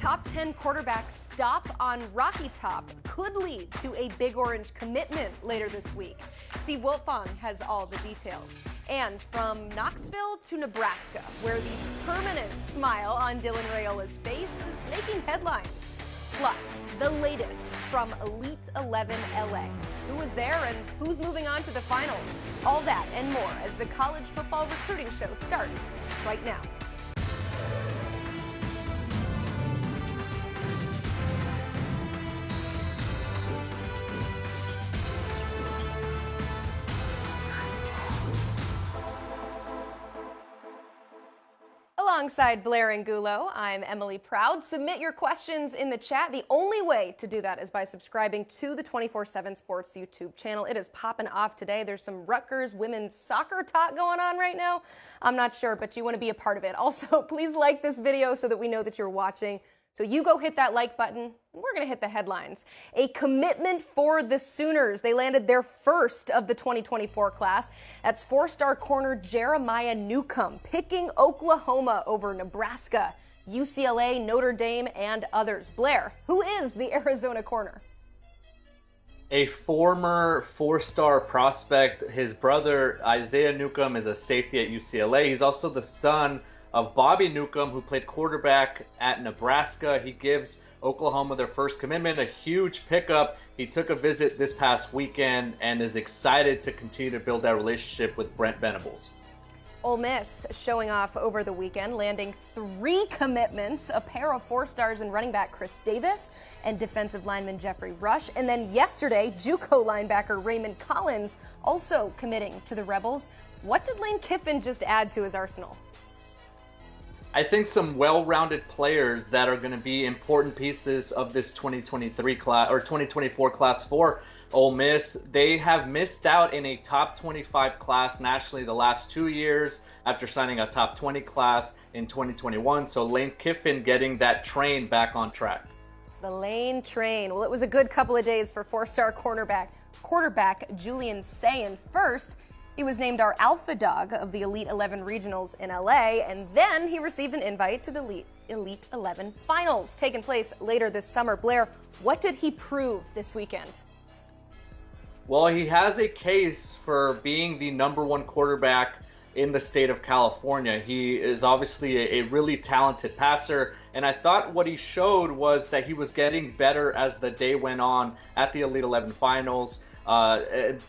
top 10 quarterback stop on Rocky Top could lead to a Big Orange commitment later this week. Steve Wiltfong has all the details. And from Knoxville to Nebraska, where the permanent smile on Dylan Raiola's face is making headlines. Plus, the latest from Elite 11 LA. Who was there and who's moving on to the finals? All that and more as the college football recruiting show starts right now. Alongside Blair and Gulo, I'm Emily Proud. Submit your questions in the chat. The only way to do that is by subscribing to the 24/7 Sports YouTube channel. It is popping off today. There's some Rutgers women's soccer talk going on right now. I'm not sure, but you want to be a part of it. Also, please like this video so that we know that you're watching. So you go hit that like button, and we're going to hit the headlines. A commitment for the Sooners. They landed their first of the 2024 class. That's four-star corner Jeremiah Newcomb, picking Oklahoma over Nebraska, UCLA, Notre Dame, and others. Blair, who is the Arizona corner? A former four-star prospect. His brother, Isaiah Newcomb, is a safety at UCLA. He's also the son of Bobby Newcomb, who played quarterback at Nebraska. He gives Oklahoma their first commitment, a huge pickup. He took a visit this past weekend and is excited to continue to build that relationship with Brent Venables. Ole Miss showing off over the weekend, landing 3 commitments, a pair of 4-stars in running back Chris Davis and defensive lineman Jeffrey Rush. And then yesterday, JUCO linebacker Raymond Collins also committing to the Rebels. What did Lane Kiffin just add to his arsenal? I think some well-rounded players that are going to be important pieces of this 2023 class or 2024 class for Ole Miss. They have missed out in a top 25 class nationally the last 2 years after signing a top 20 class in 2021. So Lane Kiffin getting that train back on track. The Lane train. Well, it was a good couple of days for 4-star quarterback Julian Sayin. First, he was named our alpha dog of the Elite 11 regionals in LA, and then he received an invite to the Elite 11 finals taking place later this summer. Blair, what did he prove this weekend? Well, he has a case for being the #1 quarterback in the state of California. He is obviously a really talented passer, and I thought what he showed was that he was getting better as the day went on at the Elite 11 finals.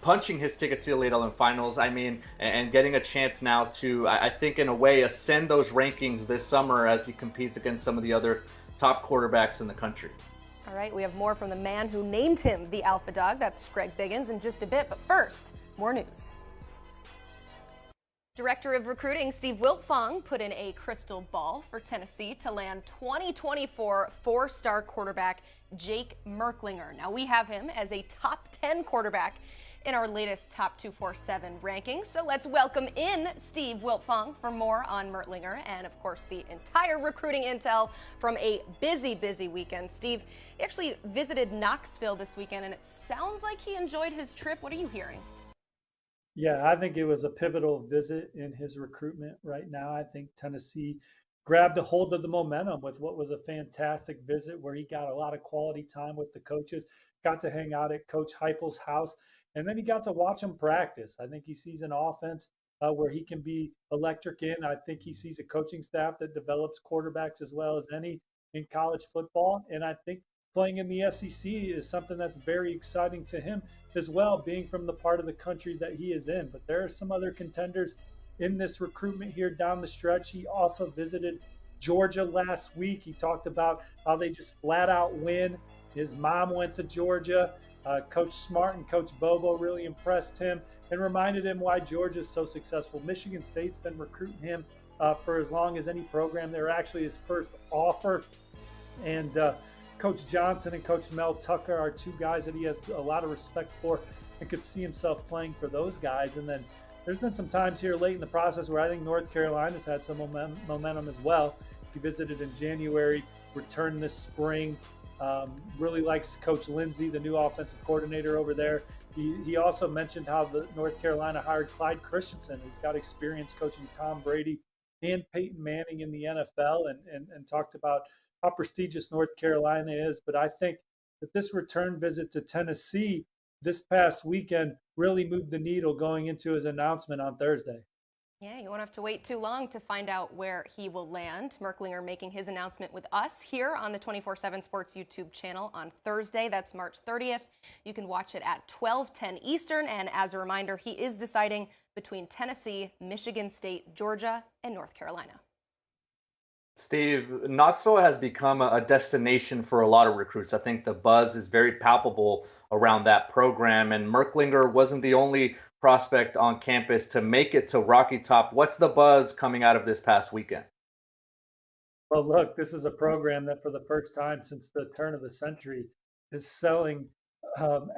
Punching his ticket to the Elite 11 finals, and getting a chance now to, I think in a way, ascend those rankings this summer as he competes against some of the other top quarterbacks in the country. All right, we have more from the man who named him the alpha dog. That's Greg Biggins in just a bit, but first, more news. Director of Recruiting Steve Wiltfong put in a crystal ball for Tennessee to land 2024 4-star quarterback Jake Merklinger. Now, we have him as a top 10 quarterback in our latest Top 247 rankings. So let's welcome in Steve Wiltfong for more on Merklinger and, of course, the entire recruiting intel from a busy, busy weekend. Steve, he actually visited Knoxville this weekend, and it sounds like he enjoyed his trip. What are you hearing? Yeah, I think it was a pivotal visit in his recruitment right now. I think Tennessee grabbed a hold of the momentum with what was a fantastic visit where he got a lot of quality time with the coaches, got to hang out at Coach Heupel's house, and then he got to watch him practice. I think he sees an offense where he can be electric in. I think he sees a coaching staff that develops quarterbacks as well as any in college football, and I think playing in the SEC is something that's very exciting to him as well, being from the part of the country that he is in. But there are some other contenders in this recruitment here down the stretch. He also visited Georgia last week. He talked about how they just flat out win. His mom went to Georgia. Coach Smart and Coach Bobo really impressed him and reminded him why Georgia's so successful. Michigan State's been recruiting him for as long as any program. They're actually his first offer. And Coach Johnson and Coach Mel Tucker are 2 guys that he has a lot of respect for and could see himself playing for those guys. And then there's been some times here late in the process where I think North Carolina's had some momentum as well. He visited in January, returned this spring. Really likes Coach Lindsey, the new offensive coordinator over there. He also mentioned how the North Carolina hired Clyde Christensen, who's got experience coaching Tom Brady and Peyton Manning in the NFL, and talked about how prestigious North Carolina is. But I think that this return visit to Tennessee this past weekend really moved the needle going into his announcement on Thursday. Yeah, you won't have to wait too long to find out where he will land. Merklinger making his announcement with us here on the 24/7 Sports YouTube channel on Thursday. That's March 30th. You can watch it at 12:10 Eastern. And as a reminder, he is deciding between Tennessee, Michigan State, Georgia, and North Carolina. Steve, Knoxville has become a destination for a lot of recruits. I think the buzz is very palpable around that program, and Merklinger wasn't the only prospect on campus to make it to Rocky Top. What's the buzz coming out of this past weekend? Well, look, this is a program that for the first time since the turn of the century is selling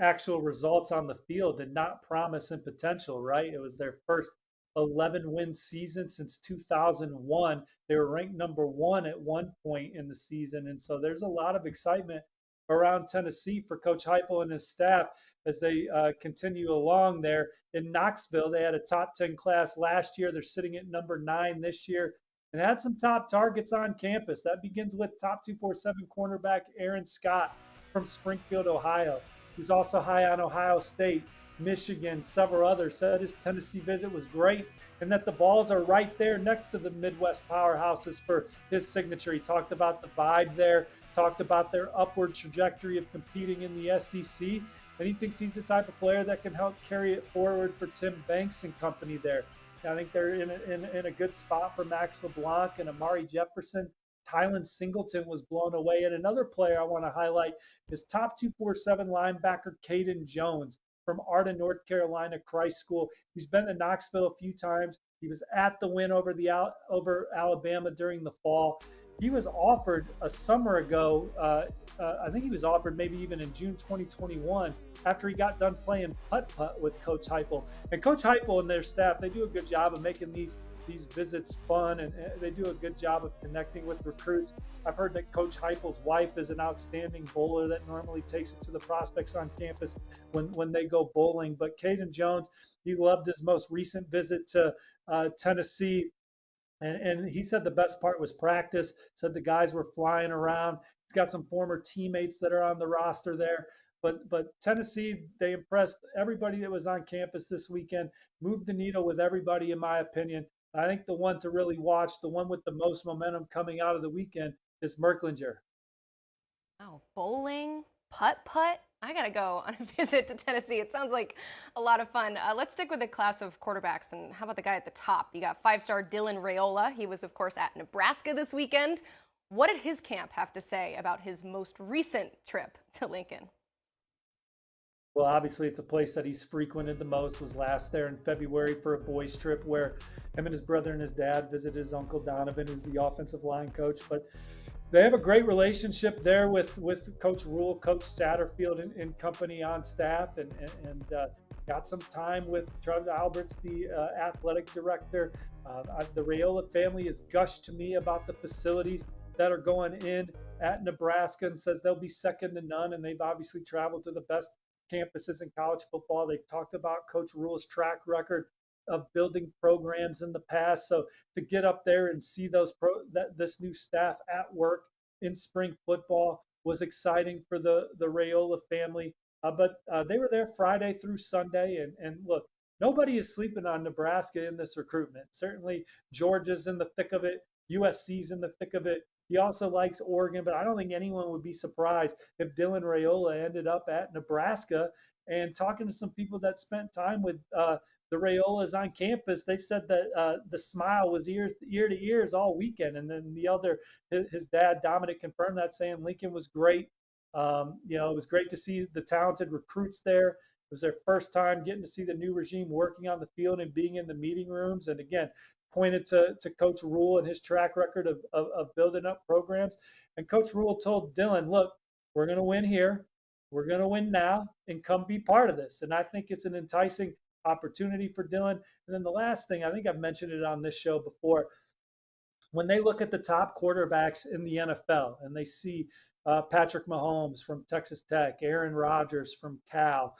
actual results on the field and not promise and potential, right? It was their first 11-win season since 2001. They were ranked number 1 at one point in the season. And so there's a lot of excitement around Tennessee for Coach Heupel and his staff as they continue along there. In Knoxville, they had a top 10 class last year. They're sitting at number 9 this year and had some top targets on campus. That begins with top 247 cornerback Aaron Scott from Springfield, Ohio, who's also high on Ohio State, Michigan, several others. Said his Tennessee visit was great and that the balls are right there next to the Midwest powerhouses for his signature. He talked about the vibe there, talked about their upward trajectory of competing in the SEC, and he thinks he's the type of player that can help carry it forward for Tim Banks and company there. I think they're in a good spot for Max LeBlanc and Amari Jefferson. Tylen Singleton was blown away. And another player I want to highlight is top 247 linebacker Cayden Jones from Arden, North Carolina Christ School. He's been to Knoxville a few times. He was at the win over Alabama during the fall. He was offered a summer ago. I think he was offered maybe even in June 2021 after he got done playing putt-putt with Coach Heupel. And Coach Heupel and their staff, they do a good job of making these visits fun, and they do a good job of connecting with recruits. I've heard that Coach Heupel's wife is an outstanding bowler that normally takes it to the prospects on campus when they go bowling. But Cayden Jones, he loved his most recent visit to Tennessee. And he said the best part was practice, said the guys were flying around. He's got some former teammates that are on the roster there. But Tennessee, they impressed everybody that was on campus this weekend, moved the needle with everybody, in my opinion. I think the one to really watch, the one with the most momentum coming out of the weekend, is Merklinger. Oh, bowling, putt-putt. I got to go on a visit to Tennessee. It sounds like a lot of fun. Let's stick with the class of quarterbacks. And how about the guy at the top? You got 5-star Dylan Raiola. He was, of course, at Nebraska this weekend. What did his camp have to say about his most recent trip to Lincoln? Well, obviously, it's a place that he's frequented the most. Was last there in February for a boys' trip where him and his brother and his dad visited his uncle Donovan, who's the offensive line coach. But they have a great relationship there with Coach Rule, Coach Satterfield, and company on staff, and got some time with Travis Alberts, the athletic director. The Raiola family has gushed to me about the facilities that are going in at Nebraska and says they'll be second to none. And they've obviously traveled to the best campuses in college football. They've talked about Coach Rule's track record of building programs in the past. So to get up there and see this new staff at work in spring football was exciting for the Raiola family. But they were there Friday through Sunday. And look, nobody is sleeping on Nebraska in this recruitment. Certainly Georgia's in the thick of it. USC's in the thick of it. He also likes Oregon, but I don't think anyone would be surprised if Dylan Raiola ended up at Nebraska. And talking to some people that spent time with the Raiolas on campus, they said that the smile was ear to ears all weekend. And then his dad, Dominic, confirmed that, saying Lincoln was great. It was great to see the talented recruits there. It was their first time getting to see the new regime working on the field and being in the meeting rooms. And again, pointed to Coach Rule and his track record of building up programs. And Coach Rule told Dylan, look, we're going to win here. We're going to win now and come be part of this. And I think it's an enticing opportunity for Dylan. And then the last thing, I think I've mentioned it on this show before, when they look at the top quarterbacks in the NFL and they see Patrick Mahomes from Texas Tech, Aaron Rodgers from Cal,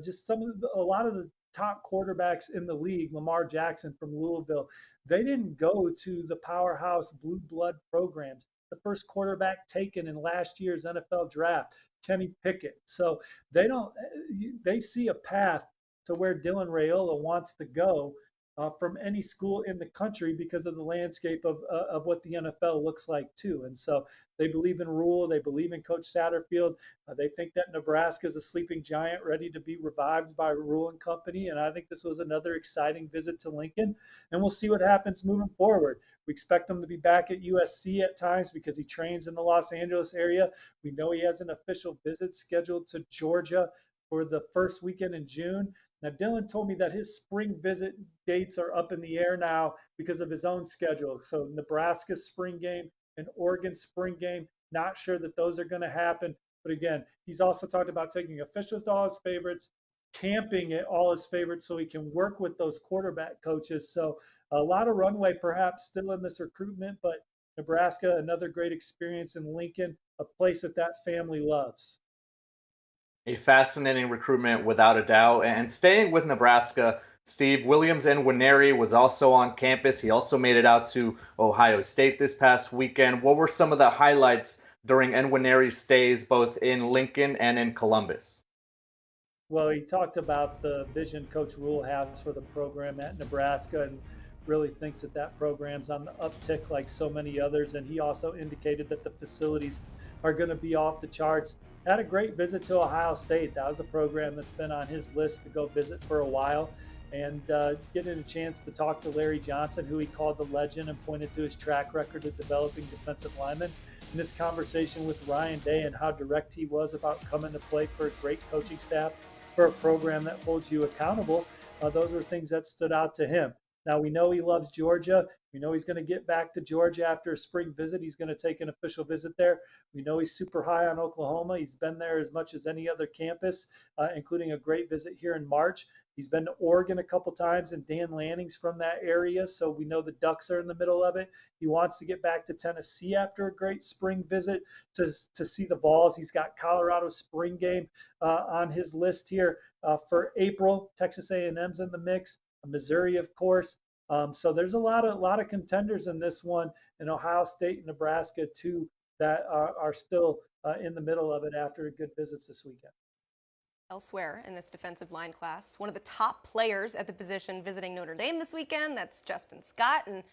just a lot of the top quarterbacks in the league, Lamar Jackson from Louisville, they didn't go to the powerhouse blue blood programs. the first quarterback taken in last year's NFL draft, Kenny Pickett. So they see a path to where Dylan Raiola wants to go from any school in the country because of the landscape of what the NFL looks like too. And so they believe in Rule. They believe in Coach Satterfield. They think that Nebraska is a sleeping giant ready to be revived by Rule and company. And I think this was another exciting visit to Lincoln. And we'll see what happens moving forward. We expect him to be back at USC at times because he trains in the Los Angeles area. We know he has an official visit scheduled to Georgia for the first weekend in June. Now, Dylan told me that his spring visit dates are up in the air now because of his own schedule. So Nebraska's spring game and Oregon's spring game, not sure that those are going to happen. But again, he's also talked about taking officials to all his favorites, camping at all his favorites so he can work with those quarterback coaches. So a lot of runway perhaps still in this recruitment, but Nebraska, another great experience in Lincoln, a place that family loves. A fascinating recruitment without a doubt. And staying with Nebraska, Steve, Williams Nwaneri was also on campus. He also made it out to Ohio State this past weekend. What were some of the highlights during Nwaneri's stays both in Lincoln and in Columbus? Well, he talked about the vision Coach Rule has for the program at Nebraska and really thinks that program's on the uptick like so many others. And he also indicated that the facilities are going to be off the charts. Had a great visit to Ohio State. That was a program that's been on his list to go visit for a while. And getting a chance to talk to Larry Johnson, who he called the legend and pointed to his track record of developing defensive linemen. And this conversation with Ryan Day and how direct he was about coming to play for a great coaching staff, for a program that holds you accountable, those are things that stood out to him. Now, we know he loves Georgia. We know he's going to get back to Georgia after a spring visit. He's going to take an official visit there. We know he's super high on Oklahoma. He's been there as much as any other campus, including a great visit here in March. He's been to Oregon a couple times, and Dan Lanning's from that area, so we know the Ducks are in the middle of it. He wants to get back to Tennessee after a great spring visit to see the Vols. He's got Colorado's spring game on his list here for April. Texas A&M's in the mix. Missouri, of course. So there's a lot of contenders in this one, and Ohio State and Nebraska too that are still in the middle of it after good visits this weekend. Elsewhere in this defensive line class, one of the top players at the position visiting Notre Dame this weekend, that's Justin Scott, and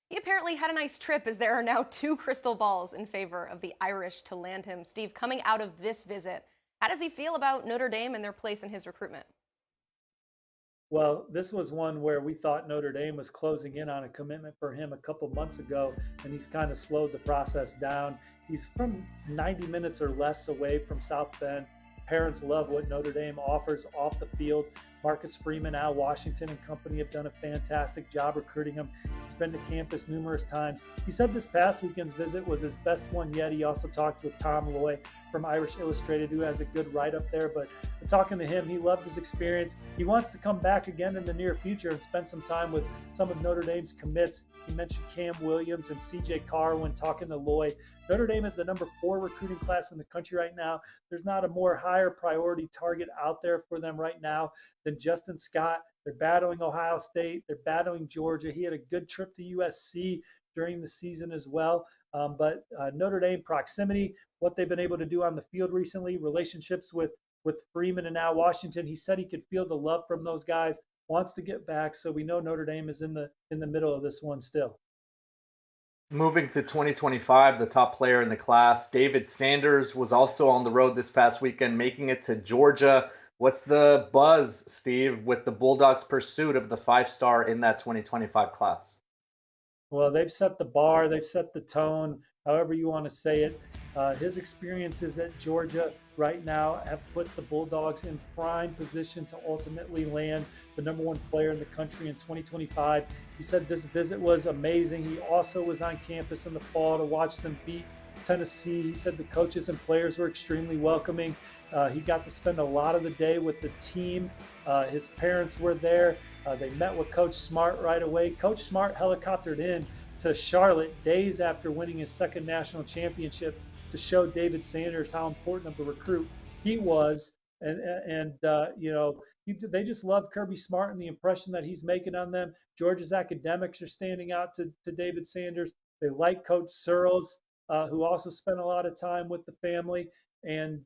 he apparently had a nice trip as there are now 2 crystal balls in favor of the Irish to land him. Steve, coming out of this visit, how does he feel about Notre Dame and their place in his recruitment? Well, this was one where we thought Notre Dame was closing in on a commitment for him a couple months ago, and he's kind of slowed the process down. He's from 90 minutes or less away from South Bend. Parents love what Notre Dame offers off the field. Marcus Freeman, Al Washington, and company have done a fantastic job recruiting him. He's been to campus numerous times. He said this past weekend's visit was his best one yet. He also talked with Tom Loy from Irish Illustrated, who has a good write-up there. But talking to him, he loved his experience. He wants to come back again in the near future and spend some time with some of Notre Dame's commits. He mentioned Cam Williams and CJ Carr when talking to Loy. Notre Dame is the number 4 recruiting class in the country right now. There's not a more higher priority target out there for them right now than Justin Scott. They're battling Ohio State. They're battling Georgia. He had a good trip to USC during the season as well. But Notre Dame proximity, what they've been able to do on the field recently, relationships with Freeman and now Washington. He said he could feel the love from those guys, wants to get back. So we know Notre Dame is in the middle of this one still. Moving to 2025, the top player in the class, David Sanders, was also on the road this past weekend, making it to Georgia. What's the buzz, Steve, with the Bulldogs' pursuit of the 5-star in that 2025 class? Well, they've set the bar, they've set the tone, however you want to say it. His experiences at Georgia right now have put the Bulldogs in prime position to ultimately land the number 1 player in the country in 2025. He said this visit was amazing. He also was on campus in the fall to watch them beat Tennessee. He said the coaches and players were extremely welcoming. He got to spend a lot of the day with the team. His parents were there. They met with Coach Smart right away. Coach Smart helicoptered in to Charlotte days after winning his 2nd national championship to show David Sanders how important of a recruit he was. And they just love Kirby Smart and the impression that he's making on them. Georgia's academics are standing out to David Sanders. They like Coach Searles. who also spent a lot of time with the family and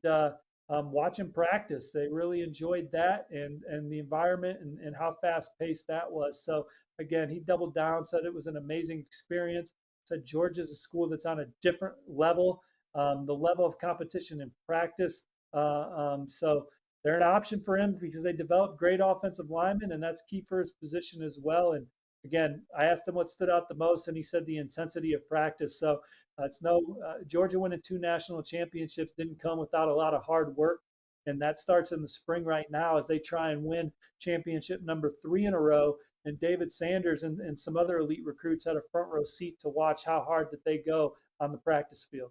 watching practice. They really enjoyed that and the environment and how fast paced that was. So again, he doubled down, said it was an amazing experience. Said Georgia's a school that's on a different level, the level of competition in practice. So they're an option for him because they developed great offensive linemen, and that's key for his position as well. And again, I asked him what stood out the most, and he said the intensity of practice. So it's no Georgia winning 2 national championships didn't come without a lot of hard work, and that starts in the spring right now as they try and win championship number 3 in a row. And David Sanders and some other elite recruits had a front row seat to watch how hard that they go on the practice field.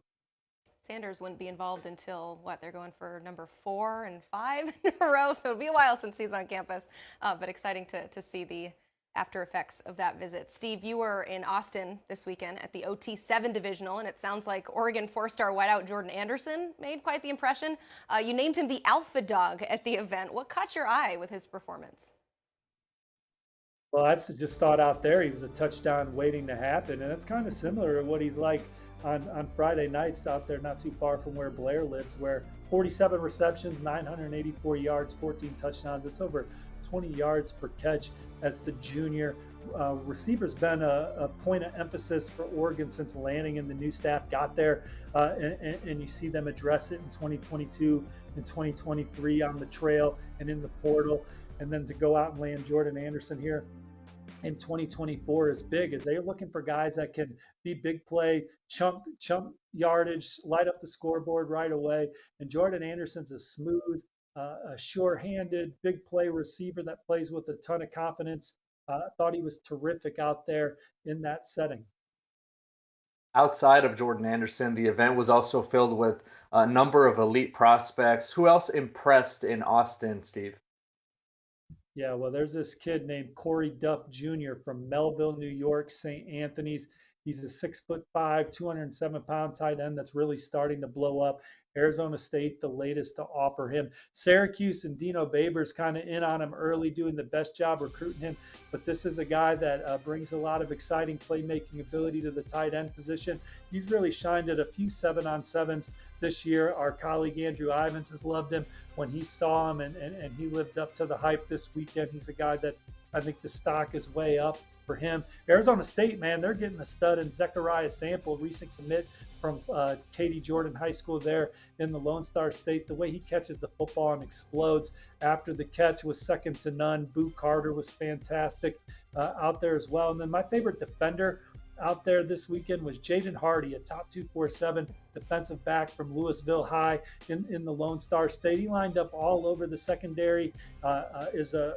Sanders wouldn't be involved until, what, they're going for number 4 and 5 in a row, so it'll be a while since he's on campus, but exciting to see the after effects of that visit. Steve, you were in Austin this weekend at the OT7 divisional, and it sounds like Oregon 4-star wideout Jordan Anderson made quite the impression. You named him the alpha dog at the event. What caught your eye with his performance? Well, I just thought out there he was a touchdown waiting to happen, and it's kind of similar to what he's like on Friday nights out there not too far from where Blair lives, where 47 receptions, 984 yards, 14 touchdowns. It's over 20 yards per catch as the junior. Receiver's been a point of emphasis for Oregon since landing and the new staff got there, and you see them address it in 2022 and 2023 on the trail and in the portal, and then to go out and land Jordan Anderson here in 2024 is big, as they're looking for guys that can be big play, chunk yardage, light up the scoreboard right away. And Jordan Anderson's a smooth, a sure-handed, big play receiver that plays with a ton of confidence. Thought he was terrific out there in that setting. Outside of Jordan Anderson, the event was also filled with a number of elite prospects. Who else impressed in Austin, Steve? Yeah, well, there's this kid named Corey Duff Jr. from Melville, New York, St. Anthony's. He's a 6'5", 207-pound tight end that's really starting to blow up. Arizona State, the latest to offer him. Syracuse and Dino Babers kind of in on him early, doing the best job recruiting him. But this is a guy that brings a lot of exciting playmaking ability to the tight end position. He's really shined at a few 7-on-7s this year. Our colleague Andrew Ivins has loved him when he saw him, and he lived up to the hype this weekend. He's a guy that I think the stock is way up for him. Arizona State, man, they're getting a stud in Zechariah Sample, recent commit from Katy Jordan High School there in the Lone Star State. The way he catches the football and explodes after the catch was second to none. Boo Carter was fantastic out there as well. And then my favorite defender out there this weekend was Jaden Hardy, a top 247 defensive back from Louisville High in the Lone Star State. He lined up all over the secondary, is a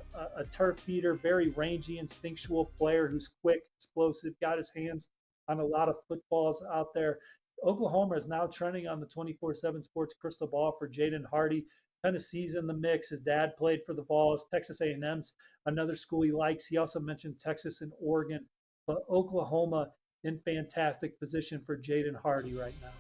turf feeder, very rangy, instinctual player who's quick, explosive, got his hands on a lot of footballs out there. Oklahoma is now trending on the 24/7 Sports crystal ball for Jaden Hardy. Tennessee's in the mix. His dad played for the Vols. Texas A&M's another school he likes. He also mentioned Texas and Oregon, but Oklahoma in fantastic position for Jaden Hardy right now.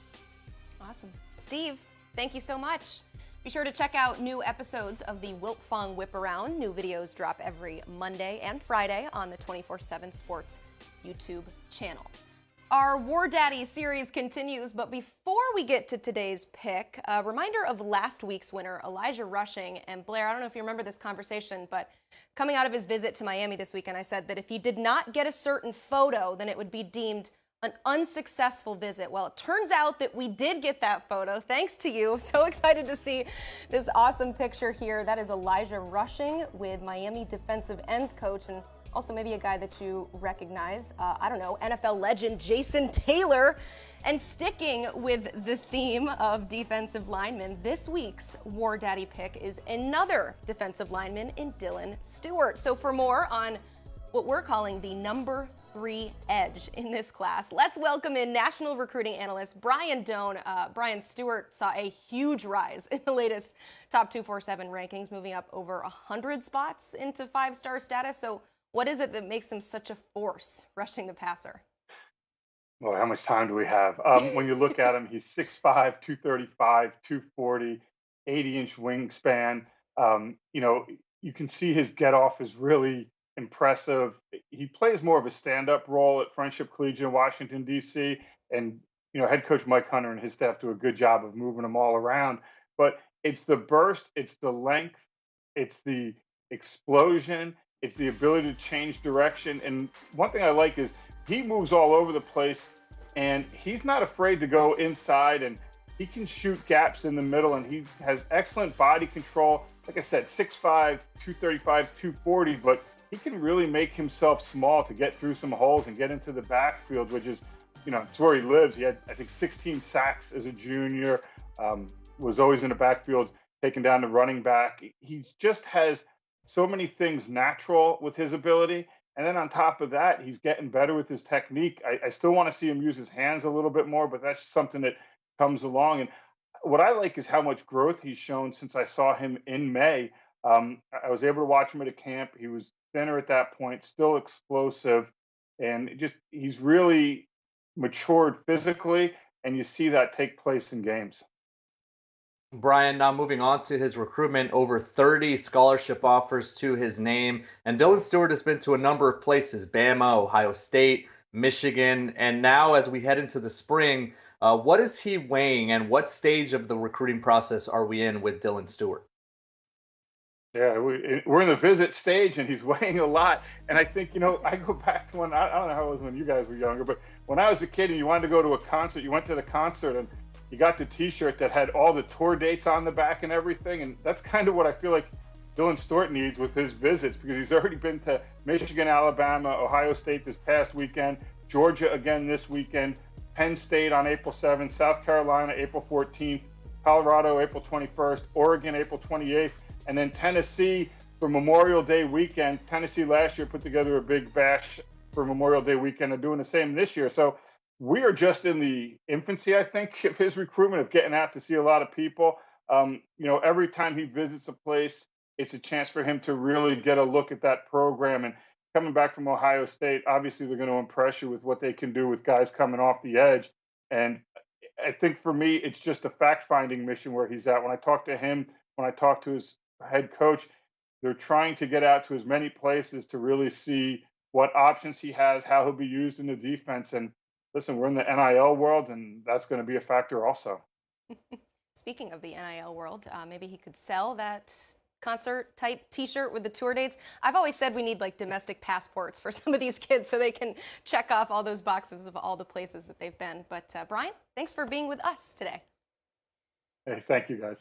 Awesome. Steve, thank you so much. Be sure to check out new episodes of the Wiltfong Whip Around. New videos drop every Monday and Friday on the 24/7 Sports YouTube channel. Our War Daddy series continues, but before we get to today's pick, a reminder of last week's winner, Elijah Rushing. And Blair, I don't know if you remember this conversation, but coming out of his visit to Miami this weekend, I said that if he did not get a certain photo, then it would be deemed an unsuccessful visit. Well, it turns out that we did get that photo, thanks to you. So excited to see this awesome picture here. That is Elijah Rushing with Miami defensive ends coach, and also maybe a guy that you recognize, I don't know, NFL legend Jason Taylor. And sticking with the theme of defensive linemen, this week's War Daddy pick is another defensive lineman in Dylan Stewart. So for more on what we're calling the number 3 edge in this class, let's welcome in national recruiting analyst Brian Dohn. Brian, Stewart saw a huge rise in the latest top 247 rankings, moving up over 100 spots into 5-star status. So what is it that makes him such a force rushing the passer? Well, how much time do we have? When you look at him, he's 6'5", 235, 240, 80-inch wingspan. You can see his get-off is really impressive. He plays more of a stand-up role at Friendship Collegiate in Washington, D.C., and head coach Mike Hunter and his staff do a good job of moving them all around. But it's the burst, it's the length, it's the explosion, it's the ability to change direction. And one thing I like is he moves all over the place, and he's not afraid to go inside, and he can shoot gaps in the middle, and he has excellent body control. Like I said, 6'5", 235, 240, but he can really make himself small to get through some holes and get into the backfield, which is, it's where he lives. He had, I think, 16 sacks as a junior, was always in the backfield, taking down the running back. He just has so many things natural with his ability. And then on top of that, he's getting better with his technique. I still want to see him use his hands a little bit more, but that's something that comes along. And what I like is how much growth he's shown since I saw him in May. I was able to watch him at a camp. He was thinner at that point, still explosive, and he's really matured physically, and you see that take place in games. Brian, now moving on to his recruitment, over 30 scholarship offers to his name. And Dylan Stewart has been to a number of places, Bama, Ohio State, Michigan. And now as we head into the spring, what is he weighing, and what stage of the recruiting process are we in with Dylan Stewart? Yeah, we're in the visit stage, and he's weighing a lot. And I think, I go back to when, I don't know how it was when you guys were younger, but when I was a kid and you wanted to go to a concert, you went to the concert and you got the T-shirt that had all the tour dates on the back and everything. And that's kind of what I feel like Dylan Stewart needs with his visits, because he's already been to Michigan, Alabama, Ohio State this past weekend, Georgia again this weekend, Penn State on April 7th, South Carolina April 14th, Colorado April 21st, Oregon April 28th, and then Tennessee for Memorial Day weekend. Tennessee last year put together a big bash for Memorial Day weekend. They're doing the same this year. So we are just in the infancy, I think, of his recruitment, of getting out to see a lot of people. Every time he visits a place, it's a chance for him to really get a look at that program. And coming back from Ohio State, obviously they're going to impress you with what they can do with guys coming off the edge. And I think for me, it's just a fact-finding mission where he's at. When I talk to him, when I talk to his head coach, they're trying to get out to as many places to really see what options he has, how he'll be used in the defense. And listen, we're in the NIL world, and that's going to be a factor also. Speaking of the NIL world, maybe he could sell that concert-type T-shirt with the tour dates. I've always said we need domestic passports for some of these kids so they can check off all those boxes of all the places that they've been. But Brian, thanks for being with us today. Hey, thank you, guys.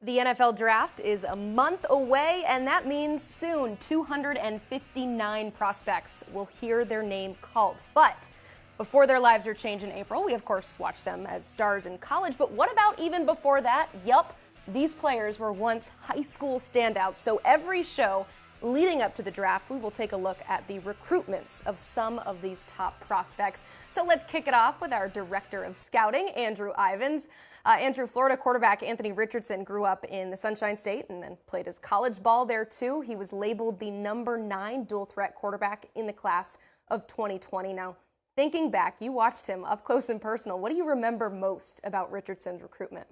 The NFL draft is a month away, and that means soon 259 prospects will hear their name called. But before their lives are changed in April, we of course watch them as stars in college. But what about even before that? Yup, these players were once high school standouts. So every show leading up to the draft, we will take a look at the recruitments of some of these top prospects. So let's kick it off with our director of scouting, Andrew Ivins. Andrew, Florida quarterback Anthony Richardson grew up in the Sunshine State and then played his college ball there too. He was labeled the number 9 dual threat quarterback in the class of 2020. Now, thinking back, you watched him up close and personal. What do you remember most about Richardson's recruitment?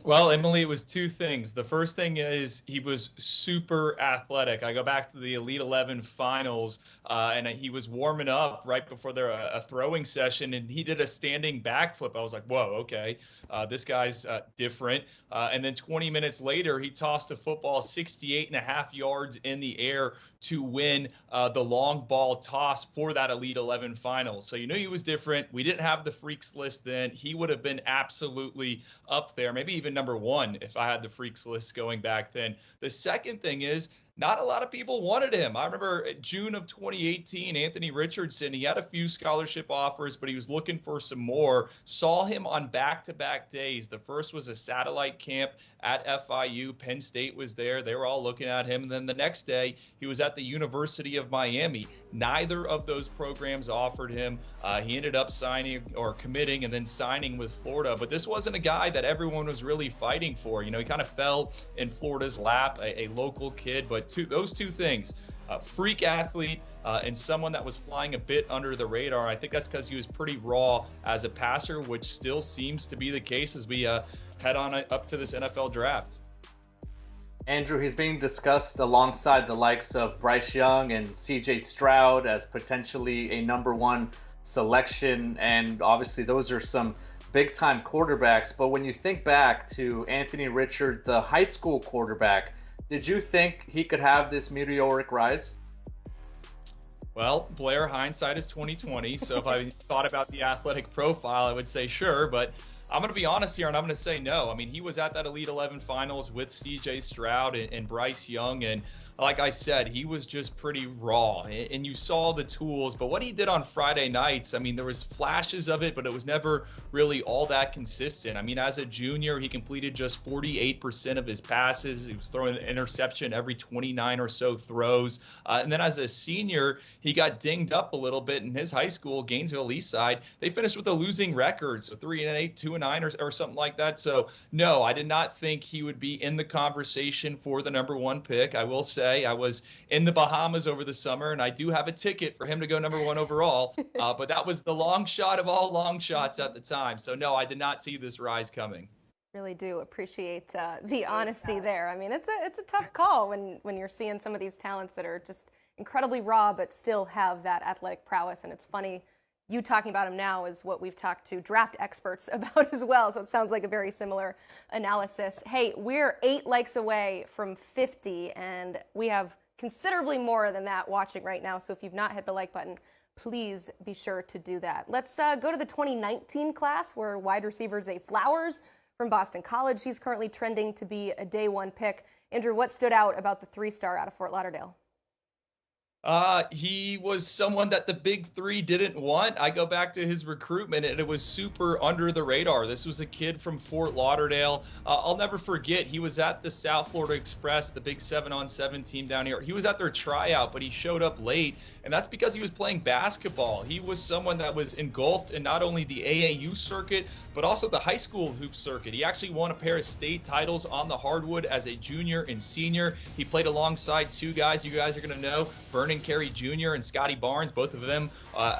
Well, Emily, it was two things. The first thing is he was super athletic. I go back to the Elite 11 finals, and he was warming up right before a throwing session, and he did a standing backflip. I was like, whoa, okay, this guy's different. And then 20 minutes later, he tossed a football 68.5 yards in the air to win the long ball toss for that Elite 11 finals. So you knew he was different. We didn't have the freaks list then. He would have been absolutely up there, maybe even number 1 if I had the freaks list going back then. The second thing is, not a lot of people wanted him. I remember June of 2018, Anthony Richardson, he had a few scholarship offers, but he was looking for some more. Saw him on back-to-back days. The first was a satellite camp at FIU. Penn State was there. They were all looking at him. And then the next day, he was at the University of Miami. Neither of those programs offered him. He ended up signing or committing and then signing with Florida. But this wasn't a guy that everyone was really fighting for. He kind of fell in Florida's lap, a local kid. But those two things, freak athlete and someone that was flying a bit under the radar. I think that's because he was pretty raw as a passer, which still seems to be the case as we head on up to this NFL draft. Andrew, he's being discussed alongside the likes of Bryce Young and CJ Stroud as potentially a number 1 selection, and obviously those are some big-time quarterbacks. But when you think back to Anthony Richardson, the high school quarterback, did you think he could have this meteoric rise? Well, Blair, hindsight is 2020. So if I thought about the athletic profile, I would say sure, but I'm going to be honest here, and I'm going to say no. I mean, he was at that Elite 11 finals with C.J. Stroud and Bryce Young, and like I said, he was just pretty raw, and you saw the tools. But what he did on Friday nights, I mean, there was flashes of it, but it was never really all that consistent. I mean, as a junior, he completed just 48% of his passes. He was throwing an interception every 29 or so throws. And then as a senior, he got dinged up a little bit in his high school, Gainesville Eastside. They finished with a losing record, so 3-8, 2-9, or something like that. So no, I did not think he would be in the conversation for the number one pick. I will say I was in the Bahamas over the summer, and I do have a ticket for him to go number one overall. But that was the long shot of all long shots at the time. So no, I did not see this rise coming. Really do appreciate the honesty there. I mean, it's a tough call when you're seeing some of these talents that are just incredibly raw, but still have that athletic prowess. And it's funny, you talking about him now is what we've talked to draft experts about as well. So it sounds like a very similar analysis. Hey, we're 8 likes away from 50, and we have considerably more than that watching right now. So if you've not hit the like button, please be sure to do that. Let's go to the 2019 class, where wide receiver Zay Flowers from Boston College. He's currently trending to be a day one pick. Andrew, what stood out about the 3-star out of Fort Lauderdale? He was someone that the big three didn't want. I go back to his recruitment, and it was super under the radar. This was a kid from Fort Lauderdale. I'll never forget, he was at the South Florida Express, the big 7-on-7 team down here. He was at their tryout, but he showed up late, and that's because he was playing basketball. He was someone that was engulfed in not only the AAU circuit, but also the high school hoop circuit. He actually won a pair of state titles on the hardwood as a junior and senior. He played alongside two guys you guys are going to know, Vernon Carey Jr. and Scotty Barnes. Both of them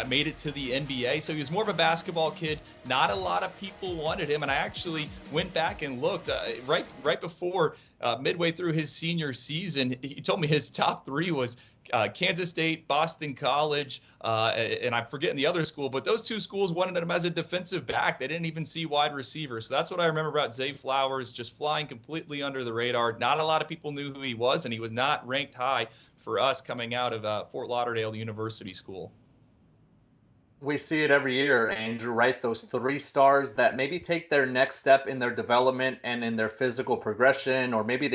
made it to the NBA. So he was more of a basketball kid. Not a lot of people wanted him. And I actually went back and looked right before midway through his senior season. He told me his top 3 was Kansas State, Boston College, and I'm forgetting the other school, but those 2 schools wanted him as a defensive back. They didn't even see wide receivers. So that's what I remember about Zay Flowers, just flying completely under the radar. Not a lot of people knew who he was, and he was not ranked high for us coming out of Fort Lauderdale University School. We see it every year, Andrew, right? Those 3 stars that maybe take their next step in their development and in their physical progression, or maybe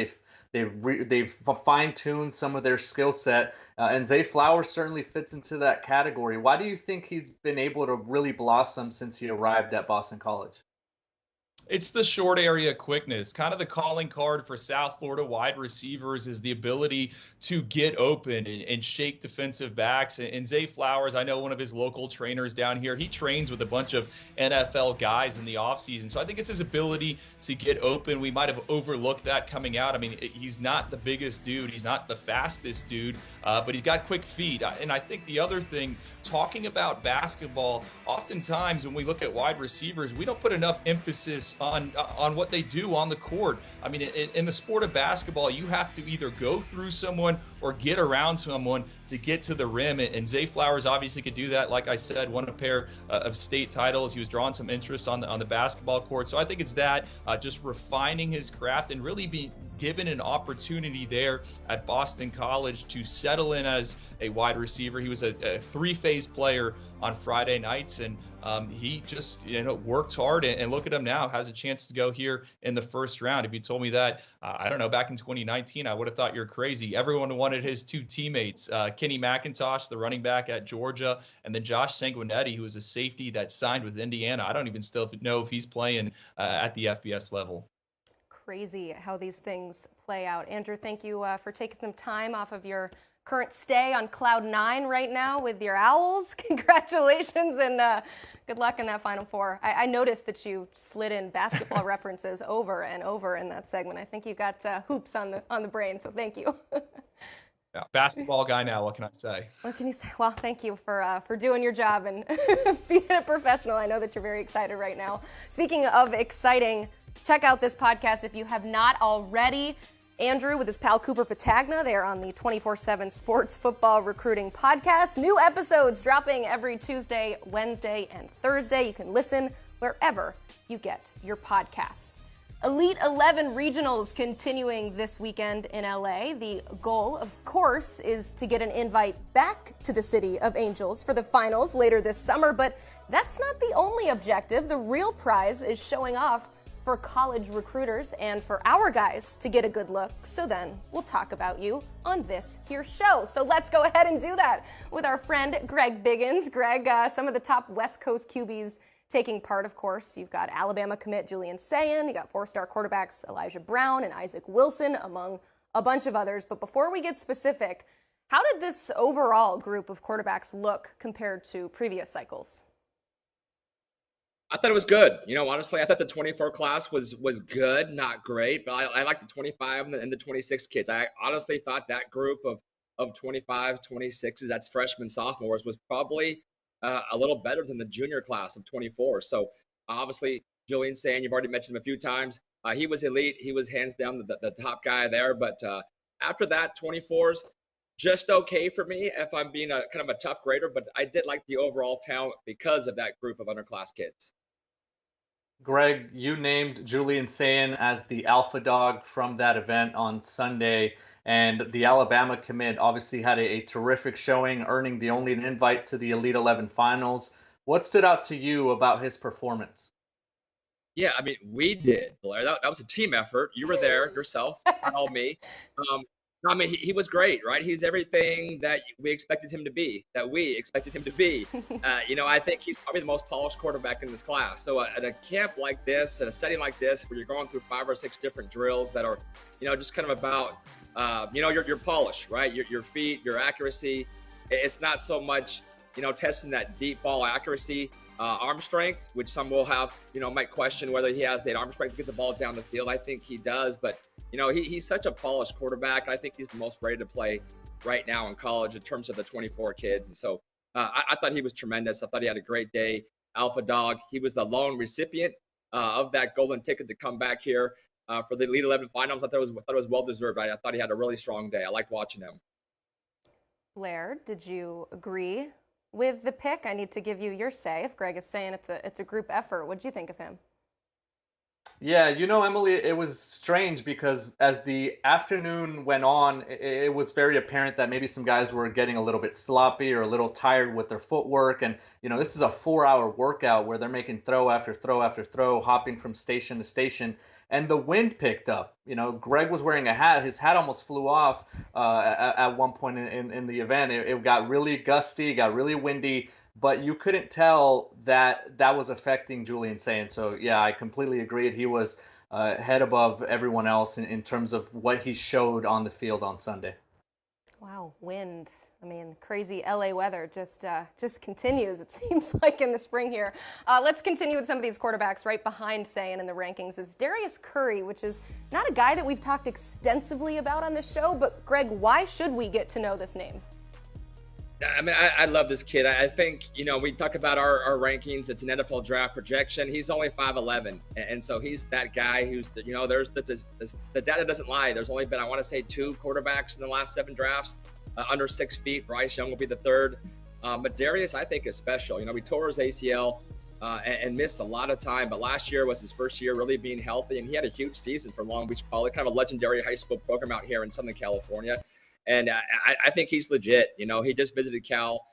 they've fine-tuned some of their skill set. And Zay Flowers certainly fits into that category. Why do you think he's been able to really blossom since he arrived at Boston College? It's the short area quickness. Kind of the calling card for South Florida wide receivers is the ability to get open and shake defensive backs. And Zay Flowers, I know one of his local trainers down here, he trains with a bunch of NFL guys in the offseason. So I think it's his ability to get open. We might have overlooked that coming out. I mean, he's not the biggest dude. He's not the fastest dude, but he's got quick feet. And I think the other thing, talking about basketball, oftentimes when we look at wide receivers, we don't put enough emphasis on what they do on the court. I mean, in the sport of basketball, you have to either go through someone or get around someone to get to the rim. And Zay Flowers obviously could do that. Like I said, won a pair of state titles. He was drawing some interest on the basketball court. So I think it's that, just refining his craft and really being given an opportunity there at Boston College to settle in as a wide receiver. He was a 3-phase player on Friday nights, and he just worked hard, and look at him now, has a chance to go here in the first round. If you told me that, I don't know, back in 2019, I would have thought you're crazy. Everyone wanted his 2 teammates, Kenny McIntosh, the running back at Georgia, and then Josh Sanguinetti, who was a safety that signed with Indiana. I don't even still know if he's playing at the FBS level. Crazy how these things play out. Andrew, thank you for taking some time off of your current stay on Cloud 9 right now with your Owls. Congratulations, and good luck in that Final Four. I noticed that you slid in basketball references over and over in that segment. I think you got hoops on the brain, so thank you. Yeah, basketball guy now, what can I say? What can you say? Well, thank you for doing your job and being a professional. I know that you're very excited right now. Speaking of exciting, check out this podcast if you have not already. Andrew with his pal Cooper Patagna. They are on the 24/7 Sports Football Recruiting Podcast. New episodes dropping every Tuesday, Wednesday, and Thursday. You can listen wherever you get your podcasts. Elite 11 regionals continuing this weekend in LA. The goal, of course, is to get an invite back to the City of Angels for the finals later this summer, but that's not the only objective. The real prize is showing off for college recruiters and for our guys to get a good look. So then we'll talk about you on this here show. So let's go ahead and do that with our friend Greg Biggins. Greg, some of the top West Coast QBs taking part, of course. You've got Alabama commit Julian Sayin, you got four-star quarterbacks Elijah Brown and Isaac Wilson, among a bunch of others. But before we get specific, how did this overall group of quarterbacks look compared to previous cycles? I thought it was good. Honestly, I thought the 24 class was good, not great, but I like the 25 and the 26 kids. I honestly thought that group of 25, 26s, that's freshmen, sophomores, was probably a little better than the junior class of 24. So obviously, Julian Sayin, you've already mentioned him a few times. He was elite. He was hands down the top guy there. But after that, 24s, just okay for me if I'm being a kind of a tough grader. But I did like the overall talent because of that group of underclass kids. Greg, you named Julian Sayin as the alpha dog from that event on Sunday, and the Alabama commit obviously had a terrific showing, earning the only invite to the Elite 11 finals. What stood out to you about his performance? Yeah, I mean, we did, Blair. That was a team effort. You were there yourself, not all me. I mean, he was great, right? He's everything that we expected him to be, I think he's probably the most polished quarterback in this class. So at a camp like this, at a setting like this, where you're going through 5 or 6 different drills that are, just kind of about, your polish, right? Your feet, your accuracy. It's not so much, testing that deep ball accuracy, arm strength, which some will have, might question whether he has that arm strength to get the ball down the field. I think he does, but he's such a polished quarterback. I think he's the most ready to play right now in college in terms of the 24 kids. And so I thought he was tremendous. I thought he had a great day. Alpha dog. He was the lone recipient of that golden ticket to come back here for the Elite 11 finals. I thought it was well deserved. I thought he had a really strong day. I liked watching him. Blair, did you agree with the pick? I need to give you your say. If Greg is saying it's a group effort, what did you think of him? Yeah, Emily, it was strange because as the afternoon went on, it was very apparent that maybe some guys were getting a little bit sloppy or a little tired with their footwork. And, this is a 4-hour workout where they're making throw after throw after throw, hopping from station to station. And the wind picked up. Greg was wearing a hat. His hat almost flew off at one point in the event. It got really gusty, got really windy. But you couldn't tell that was affecting Julian Sayin. So, yeah, I completely agreed. He was head above everyone else in terms of what he showed on the field on Sunday. Wow, wind. I mean, crazy LA weather just continues, it seems like, in the spring here. Let's continue with some of these quarterbacks. Right behind Sayin in the rankings is Darius Curry, which is not a guy that we've talked extensively about on this show. But, Greg, why should we get to know this name? I mean, I love this kid. I think, we talk about our rankings. It's an NFL draft projection. He's only 5'11", and so he's that guy who's, there's the data doesn't lie. There's only been, I want to say, 2 quarterbacks in the last 7 drafts under 6 feet. Bryce Young will be the 3rd. But Darius, I think, is special. He tore his ACL and missed a lot of time, but last year was his first year really being healthy, and he had a huge season for Long Beach Poly, kind of a legendary high school program out here in Southern California. And I think he's legit. He just visited Cal.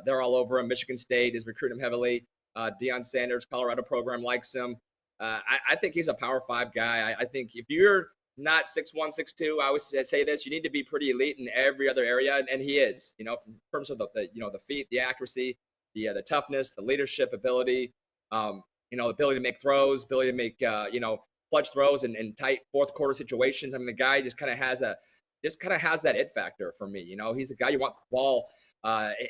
They're all over him. Michigan State is recruiting him heavily. Deion Sanders, Colorado program, likes him. I think he's a Power 5 guy. I think if you're not 6'1", 6'2", I always say this, you need to be pretty elite in every other area, and he is. In terms of the feet, the accuracy, the toughness, the leadership ability, ability to make throws, ability to make clutch throws in tight fourth quarter situations. I mean, the guy just kind of has that it factor for me. He's the guy you want the ball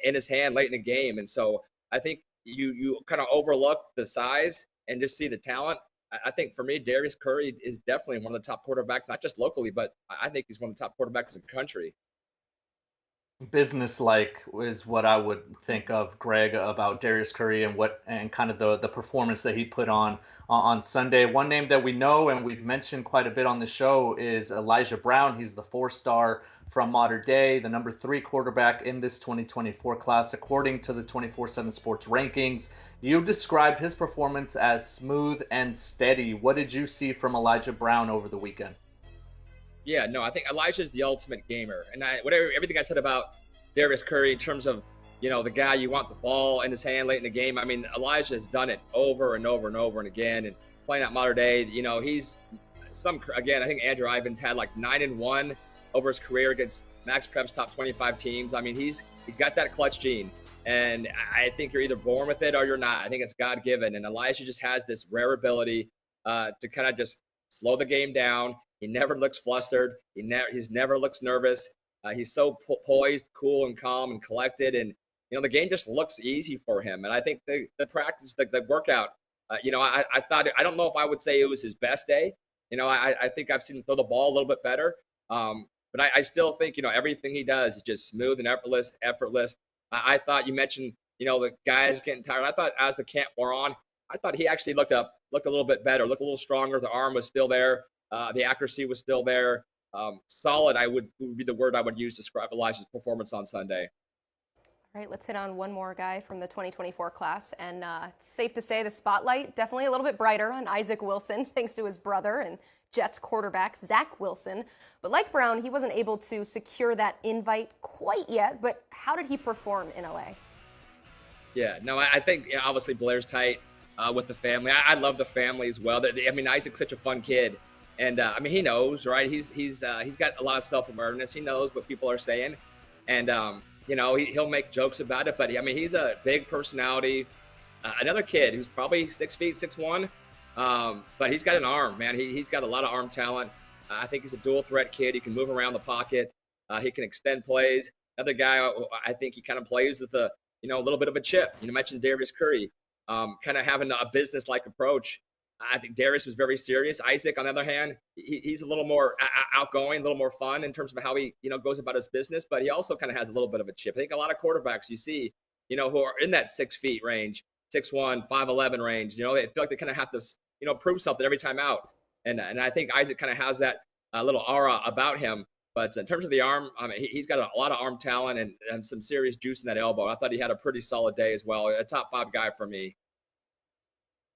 in his hand late in the game. And so I think you kind of overlook the size and just see the talent. I think for me, Darius Curry is definitely one of the top quarterbacks, not just locally, but I think he's one of the top quarterbacks in the country. Business-like is what I would think of, Greg, about Darius Curry and kind of the performance that he put on Sunday. One name that we know and we've mentioned quite a bit on the show is Elijah Brown. He's the 4-star from Mater Dei, the number 3 quarterback in this 2024 class, according to the 24/7 Sports rankings. You described his performance as smooth and steady. What did you see from Elijah Brown over the weekend? Yeah, no, I think Elijah's the ultimate gamer. And everything I said about Darius Curry in terms of, the guy you want the ball in his hand late in the game. I mean, Elijah has done it over and over and over and again. And playing at Mater Dei, he's again, I think Andrew Ivins had like 9-1 over his career against Max Prep's top 25 teams. I mean, he's got that clutch gene. And I think you're either born with it or you're not. I think it's God-given. And Elijah just has this rare ability to kind of just slow the game down. He never looks flustered. He's never looks nervous. He's so poised, cool, and calm and collected. And, the game just looks easy for him. And I think the practice, the workout, I don't know if I would say it was his best day. I think I've seen him throw the ball a little bit better. But I still think, everything he does is just smooth and effortless. I thought you mentioned, the guys getting tired. I thought as the camp wore on, I thought he actually looked a little bit better, looked a little stronger. The arm was still there. The accuracy was still there. Solid, would be the word I would use to describe Elijah's performance on Sunday. All right, let's hit on one more guy from the 2024 class. And it's safe to say the spotlight definitely a little bit brighter on Isaac Wilson, thanks to his brother and Jets quarterback, Zach Wilson. But like Brown, he wasn't able to secure that invite quite yet. But how did he perform in LA? Yeah, no, I think obviously Blair's tight with the family. I love the family as well. Isaac's such a fun kid. And he knows, right? He's got a lot of self-awareness. He knows what people are saying, and he'll make jokes about it. But he's a big personality. Another kid who's probably 6 feet, 6'1", but he's got an arm, man. He's got a lot of arm talent. I think he's a dual threat kid. He can move around the pocket. He can extend plays. Another guy, I think he kind of plays with a little bit of a chip. You mentioned Darius Curry, kind of having a business-like approach. I think Darius was very serious. Isaac, on the other hand, he's a little more outgoing, a little more fun in terms of how he, goes about his business, but he also kind of has a little bit of a chip. I think a lot of quarterbacks you see, who are in that 6 feet range, 6'1", 5'11" range, they feel like they kind of have to, prove something every time out. And I think Isaac kind of has that little aura about him. But in terms of the arm, he's got a lot of arm talent and some serious juice in that elbow. I thought he had a pretty solid day as well. A top 5 guy for me.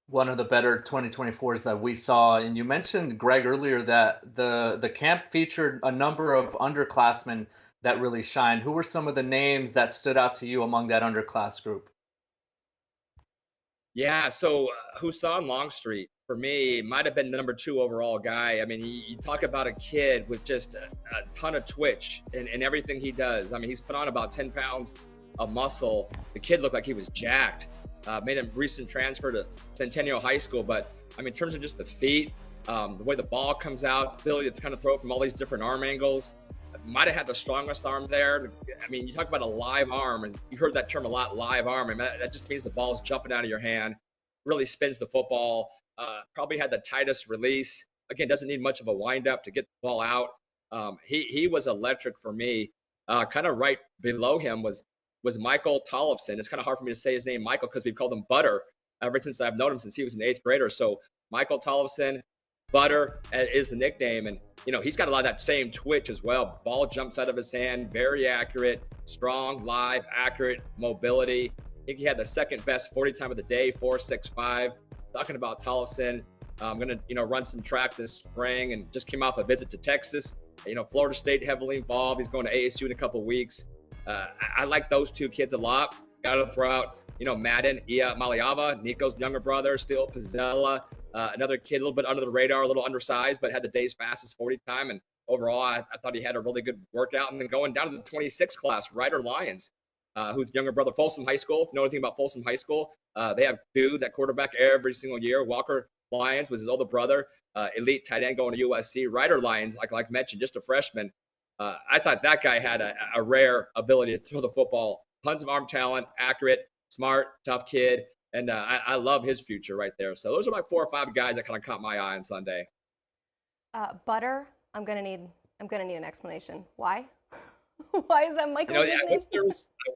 One of the better 2024s that we saw. And you mentioned, Greg, earlier that the camp featured a number of underclassmen that really shined. Who were some of the names that stood out to you among that underclass group? Yeah, so Husan Longstreet, for me, might have been the number 2 overall guy. You talk about a kid with just a ton of twitch in everything he does. He's put on about 10 pounds of muscle. The kid looked like he was jacked. Made a recent transfer to Centennial High School, but in terms of just the feet, the way the ball comes out, ability to kind of throw it from all these different arm angles, might have had the strongest arm there. You talk about a live arm, and you heard that term a lot, live arm, and that just means the ball's jumping out of your hand, really spins the football, probably had the tightest release. Again, doesn't need much of a windup to get the ball out. He was electric for me. Kind of right below him was Michael Tollefson. It's kind of hard for me to say his name, Michael, because we've called him Butter ever since I've known him since he was an 8th grader. So Michael Tollefson, Butter is the nickname. And, he's got a lot of that same twitch as well. Ball jumps out of his hand, very accurate, strong, live, accurate, mobility. I think he had the second best 40 time of the day, 4.65. Talking about Tollefson, I'm going to, run some track this spring and just came off a visit to Texas. Florida State heavily involved. He's going to ASU in a couple of weeks. I like those 2 kids a lot. Got to throw out, Madden, Ia Maliava, Nico's younger brother, still Pizzella, another kid, a little bit under the radar, a little undersized, but had the day's fastest 40 time. And overall, I thought he had a really good workout. And then going down to the 26 class, Ryder Lyons, whose younger brother, Folsom High School. If you know anything about Folsom High School, they have dudes at quarterback every single year. Walker Lyons was his older brother, elite tight end going to USC. Ryder Lyons, like mentioned, just a freshman. I thought that guy had a rare ability to throw the football. Tons of arm talent, accurate, smart, tough kid. And I love his future right there. So those are my 4 or 5 guys that kind of caught my eye on Sunday. Butter, I'm gonna need an explanation. Why? Why is that Michael's I nickname?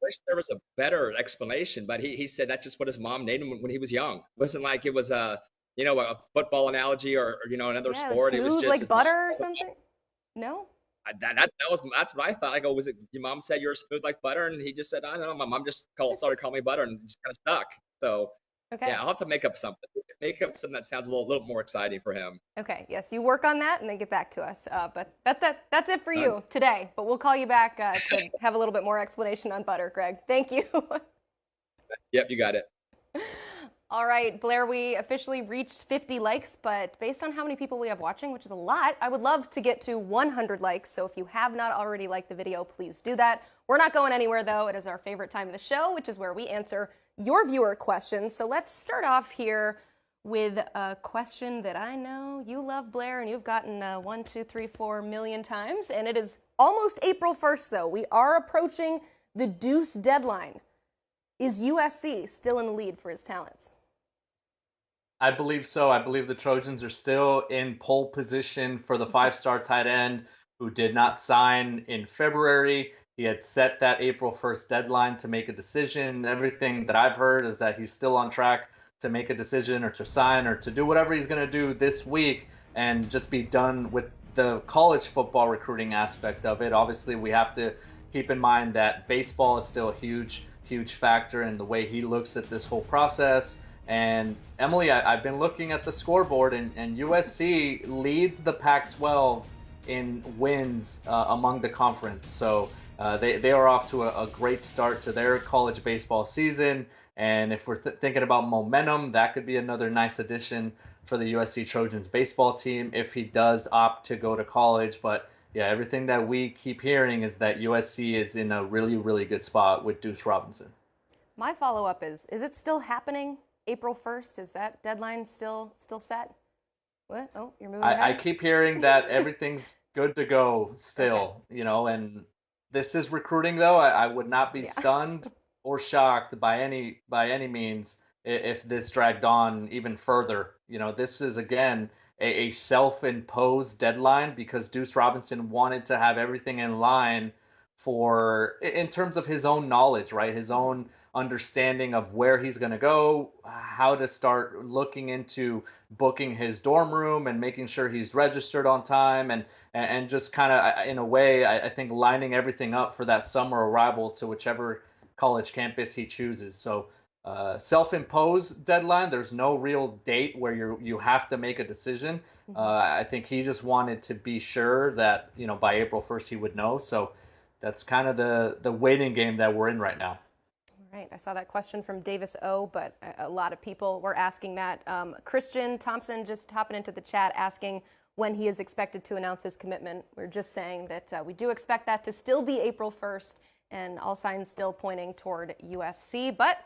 wish there was a better explanation, but he said that's just what his mom named him when he was young. It wasn't like it was a football analogy or another sport. It was Smooth just like his butter mom. or something. No. That's what I thought. I go, was it your mom said you're smooth like butter, and he just said, I don't know. My mom just started calling me butter, and just kind of stuck. So Okay. yeah, I'll have to make up something. Make up something that sounds a little more exciting for him. Okay. Yes, you work on that and then get back to us. But that's it for you today. But we'll call you back to have a little bit more explanation on butter, Greg. Thank you. Yep, you got it. All right, Blair, we officially reached 50 likes, but based on how many people we have watching, which is a lot, I would love to get to 100 likes. So if you have not already liked the video, please do that. We're not going anywhere, though. It is our favorite time of the show, which is where we answer your viewer questions. So let's start off here with a question that I know you love, Blair, and you've gotten 1, 2, 3, 4 million times. And it is almost April 1st, though. We are approaching the Deuce deadline. Is USC still in the lead for his talents? I believe so. I believe the Trojans are still in pole position for the 5-star tight end who did not sign in February. He had set that April 1st deadline to make a decision. Everything that I've heard is that he's still on track to make a decision or to sign or to do whatever he's going to do this week and just be done with the college football recruiting aspect of it. Obviously, we have to keep in mind that baseball is still a huge factor in the way he looks at this whole process. And Emily, I've been looking at the scoreboard, and USC leads the Pac-12 in wins among the conference. So they are off to a great start to their college baseball season. And if we're thinking about momentum, that could be another nice addition for the USC Trojans baseball team if he does opt to go to college. But yeah, everything that we keep hearing is that USC is in a really, really good spot with Deuce Robinson. My follow-up is it still happening? April 1st, is that deadline still set? What? Oh, you're moving ahead? I keep hearing that everything's good to go still, and this is recruiting, though. I would not be stunned or shocked by any means if this dragged on even further. This is, again, a self-imposed deadline because Deuce Robinson wanted to have everything in line in terms of his own knowledge, right? His own understanding of where he's going to go, how to start looking into booking his dorm room and making sure he's registered on time and just kind of, in a way, I think lining everything up for that summer arrival to whichever college campus he chooses. So self-imposed deadline, there's no real date where you have to make a decision. I think he just wanted to be sure that, by April 1st he would know. So that's kind of the waiting game that we're in right now. Right. I saw that question from Davis O, but a lot of people were asking that. Christian Thompson just hopping into the chat asking when he is expected to announce his commitment. We're just saying that we do expect that to still be April 1st, and all signs still pointing toward USC. But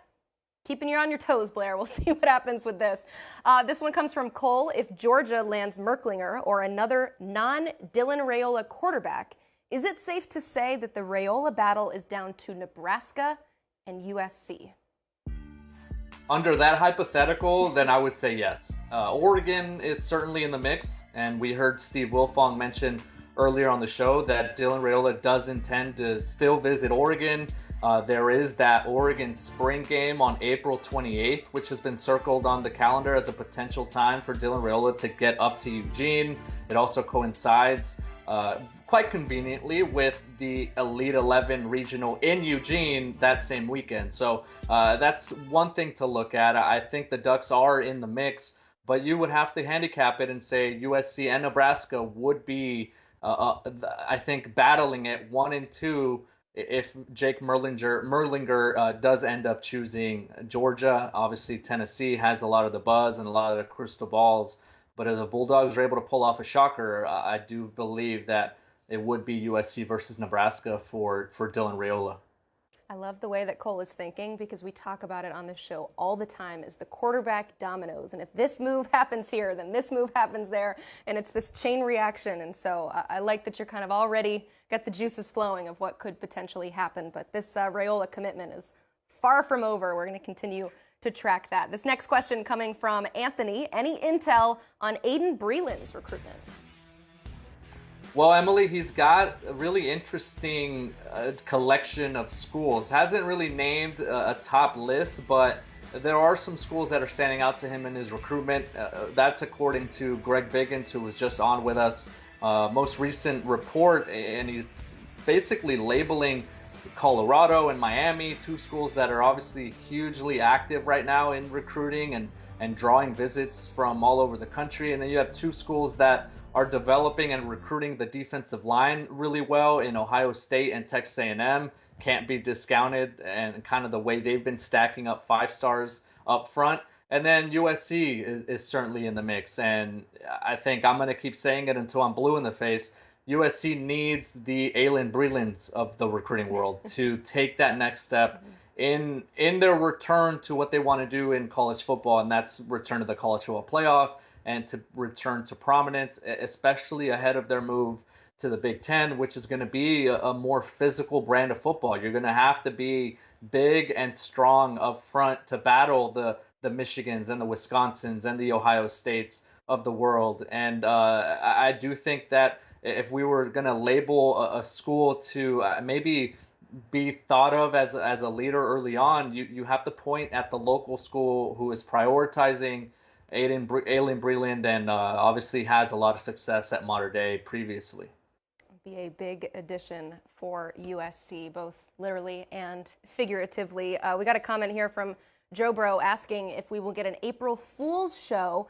keeping you on your toes, Blair. We'll see what happens with this. This one comes from Cole. If Georgia lands Merklinger or another non-Dylan Raiola quarterback, is it safe to say that the Raiola battle is down to Nebraska and USC? Under that hypothetical, then I would say yes. Oregon is certainly in the mix, and we heard Steve Wiltfong mention earlier on the show that Dylan Raiola does intend to still visit Oregon. There is that Oregon spring game on April 28th, which has been circled on the calendar as a potential time for Dylan Raiola to get up to Eugene. It also coincides quite conveniently with the Elite 11 regional in Eugene that same weekend. So that's one thing to look at. I think the Ducks are in the mix, but you would have to handicap it and say USC and Nebraska would be, I think, battling it 1 and 2 if Jake Merklinger does end up choosing Georgia. Obviously, Tennessee has a lot of the buzz and a lot of the crystal balls. But if the Bulldogs are able to pull off a shocker, I do believe that it would be USC versus Nebraska for Dylan Raiola. I love the way that Cole is thinking because we talk about it on this show all the time is the quarterback dominoes. And if this move happens here, then this move happens there. And it's this chain reaction. And so I like that you're kind of already got the juices flowing of what could potentially happen. But this Raiola commitment is far from over. We're going to continue to track that. This next question coming from Anthony. Any intel on Aiden Breland's recruitment? Well, Emily, he's got a really interesting collection of schools. Hasn't really named a top list, but there are some schools that are standing out to him in his recruitment. That's according to Greg Biggins, who was just on with us. Most recent report, and he's basically labeling Colorado and Miami, two schools that are obviously hugely active right now in recruiting and drawing visits from all over the country. And then you have two schools that are developing and recruiting the defensive line really well in Ohio State and Texas A&M. Can't be discounted, and kind of the way they've been stacking up 5 stars up front. And then USC is certainly in the mix. And I think I'm going to keep saying it until I'm blue in the face. USC needs the Aylin Brelands of the recruiting world to take that next step in their return to what they want to do in college football, and that's return to the college football playoff and to return to prominence, especially ahead of their move to the Big Ten, which is going to be a more physical brand of football. You're going to have to be big and strong up front to battle the Michigans and the Wisconsins and the Ohio States of the world. And I do think that if we were going to label a school to maybe be thought of as a leader early on, you have to point at the local school who is prioritizing Aylin Breland and obviously has a lot of success at Mater Dei previously. Be a big addition for USC, both literally and figuratively. We got a comment here from Joe Bro asking if we will get an April Fool's show.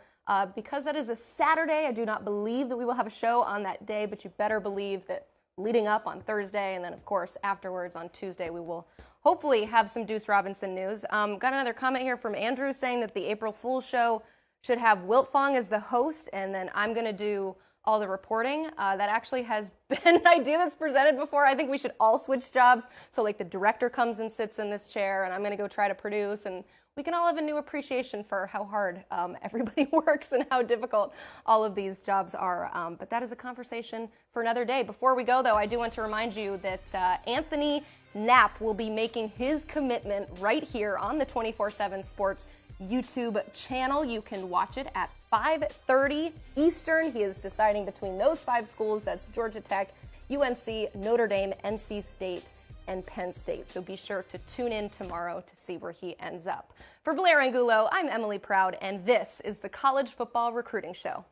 Because that is a Saturday, I do not believe that we will have a show on that day, but you better believe that leading up on Thursday and then, of course, afterwards on Tuesday, we will hopefully have some Deuce Robinson news. Got another comment here from Andrew saying that the April Fool's show should have Wiltfong as the host, and then I'm going to do all the reporting. That actually has been an idea that's presented before. I think we should all switch jobs. So like the director comes and sits in this chair, and I'm going to go try to produce, and we can all have a new appreciation for how hard everybody works and how difficult all of these jobs are. But that is a conversation for another day. Before we go, though, I do want to remind you that Anthony Knapp will be making his commitment right here on the 24/7 Sports YouTube channel. You can watch it at 5:30 Eastern. He is deciding between those 5 schools. That's Georgia Tech, UNC, Notre Dame, NC State, and Penn State. So be sure to tune in tomorrow to see where he ends up. For Blair Angulo, I'm Emily Proud, and this is the College Football Recruiting Show.